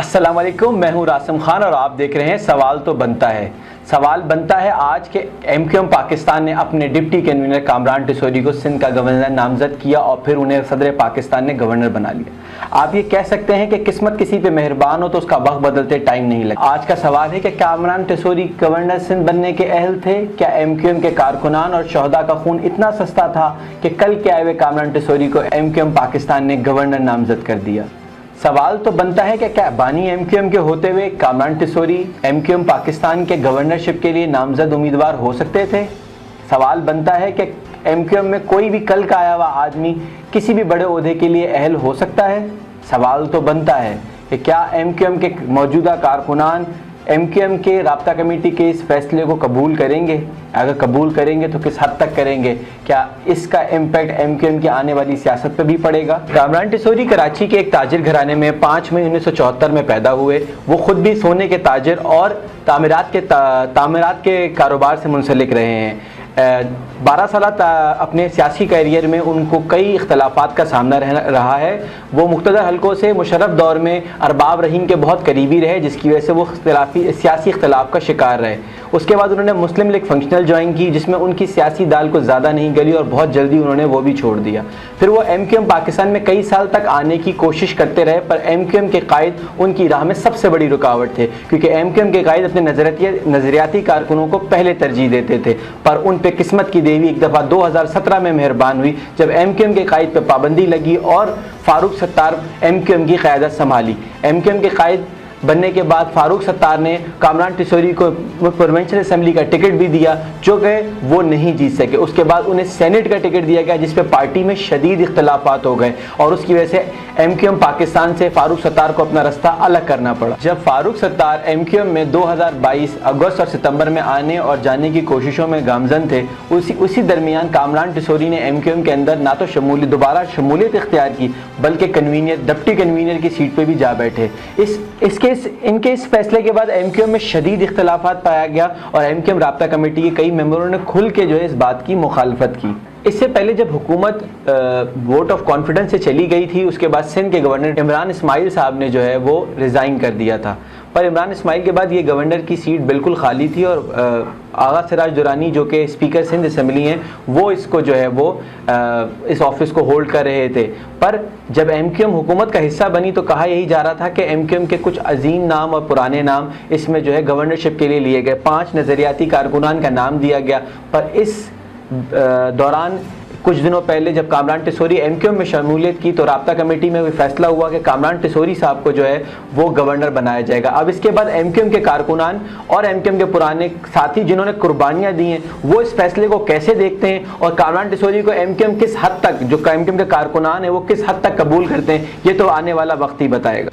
السلام علیکم، میں ہوں راسم خان اور آپ دیکھ رہے ہیں سوال تو بنتا ہے۔ سوال بنتا ہے آج کے ایم کیو ایم پاکستان نے اپنے ڈپٹی کنوینر کامران ٹیسوری کو سندھ کا گورنر نامزد کیا اور پھر انہیں صدر پاکستان نے گورنر بنا لیا۔ آپ یہ کہہ سکتے ہیں کہ قسمت کسی پہ مہربان ہو تو اس کا وقت بدلتے ٹائم نہیں لگتا۔ آج کا سوال ہے کہ کامران ٹیسوری گورنر سندھ بننے کے اہل تھے؟ کیا ایم کیو ایم کے کارکنان اور شہداء کا خون اتنا سستا تھا کہ کل کے آئے ہوئے کامران ٹیسوری کو ایم کیو ایم پاکستان نے گورنر نامزد کر دیا؟ سوال تو بنتا ہے کہ کیا بانی ایم کیو ایم کے ہوتے ہوئے Kamran Tessori M Q M Pakistan کے گورنرشپ کے لیے نامزد امیدوار ہو سکتے تھے؟ سوال بنتا ہے کہ ایم کیو ایم میں کوئی بھی کل کا آیا ہوا آدمی کسی بھی بڑے عہدے کے لیے اہل ہو سکتا ہے؟ سوال تو بنتا ہے کہ کیا ایم کیو ایم کے موجودہ کارکنان ایم کیو ایم کے رابطہ کمیٹی کے اس فیصلے کو قبول کریں گے؟ اگر قبول کریں گے تو کس حد تک کریں گے؟ کیا اس کا امپیکٹ ایم کیو ایم کی آنے والی سیاست پہ بھی پڑے گا؟ کامران ٹیسوری کراچی کے ایک تاجر گھرانے میں 5 مئی 1974 میں پیدا ہوئے۔ وہ خود بھی سونے کے تاجر اور تعمیرات کے کاروبار سے منسلک رہے ہیں۔ 12 سالہ اپنے سیاسی کیریئر میں ان کو کئی اختلافات کا سامنا رہا ہے۔ وہ مقتدر حلقوں سے مشرف دور میں ارباب رحیم کے بہت قریبی رہے، جس کی وجہ سے وہ سیاسی اختلاف کا شکار رہے۔ اس کے بعد انہوں نے مسلم لیگ فنکشنل جوائن کی، جس میں ان کی سیاسی دال کو زیادہ نہیں گلی اور بہت جلدی انہوں نے وہ بھی چھوڑ دیا۔ پھر وہ ایم کیو ایم پاکستان میں کئی سال تک آنے کی کوشش کرتے رہے، پر ایم کیو ایم کے قائد ان کی راہ میں سب سے بڑی رکاوٹ تھے، کیونکہ ایم کیو ایم کے قائد اپنے نظریاتی کارکنوں کو پہلے ترجیح دیتے تھے۔ پر ان پہ قسمت کی دیوی ایک دفعہ 2017 میں مہربان ہوئی، جب ایم کیو ایم کے قائد پہ پابندی لگی اور Farooq Sattar M Q M کی قیادت سنبھالی۔ ایم کیو ایم کے قائد بننے کے بعد فاروق ستار نے کامران ٹیسوری کو پروونشل اسمبلی کا ٹکٹ بھی دیا، جو کہ وہ نہیں جیت سکے۔ اس کے بعد انہیں سینٹ کا ٹکٹ دیا گیا، جس پہ پارٹی میں شدید اختلافات ہو گئے اور اس کی وجہ سے ایم کیو ایم پاکستان سے فاروق ستار کو اپنا راستہ الگ کرنا پڑا۔ جب Farooq Sattar M Q M میں 2022 اگست اور ستمبر میں آنے اور جانے کی کوششوں میں گامزن تھے، اسی درمیان کامران ٹیسوری نے ایم کیو ایم کے اندر نہ تو دوبارہ شمولیت اختیار کی، بلکہ ڈپٹی کنوینر کی سیٹ پہ بھی جا بیٹھے۔ ان کے اس فیصلے کے بعد ایم کیو ایم میں شدید اختلافات پایا گیا اور ایم کیو ایم رابطہ کمیٹی کے کئی ممبروں نے کھل کے اس بات کی مخالفت کی۔ اس سے پہلے جب حکومت ووٹ آف کانفیڈنس سے چلی گئی تھی، اس کے بعد سندھ کے گورنر عمران اسماعیل صاحب نے وہ ریزائن کر دیا تھا۔ پر عمران اسماعیل کے بعد یہ گورنر کی سیٹ بالکل خالی تھی اور آغا سراج درانی جو کہ اسپیکر سندھ اسمبلی ہیں، وہ اس کو اس آفس کو ہولڈ کر رہے تھے۔ پر جب ایم کیو ایم حکومت کا حصہ بنی تو کہا یہی جا رہا تھا کہ ایم کیو ایم کے کچھ عظیم نام اور پرانے نام اس میں گورنرشپ کے لیے لیے گئے۔ 5 نظریاتی کارکنان کا نام دیا گیا، پر اس دوران کچھ دنوں پہلے جب Kamran Tessori M Q M میں شمولیت کی تو رابطہ کمیٹی میں بھی فیصلہ ہوا کہ کامران ٹیسوری صاحب کو وہ گورنر بنایا جائے گا۔ اب اس کے بعد ایم کیو ایم کے کارکنان اور ایم کیو ایم کے پرانے ساتھی جنہوں نے قربانیاں دی ہیں، وہ اس فیصلے کو کیسے دیکھتے ہیں اور کامران ٹیسوری کو ایم کیو ایم کس حد تک، جو ایم کیو ایم کے کارکنان ہیں وہ کس حد تک قبول کرتے ہیں، یہ تو آنے والا وقت ہی بتائے گا۔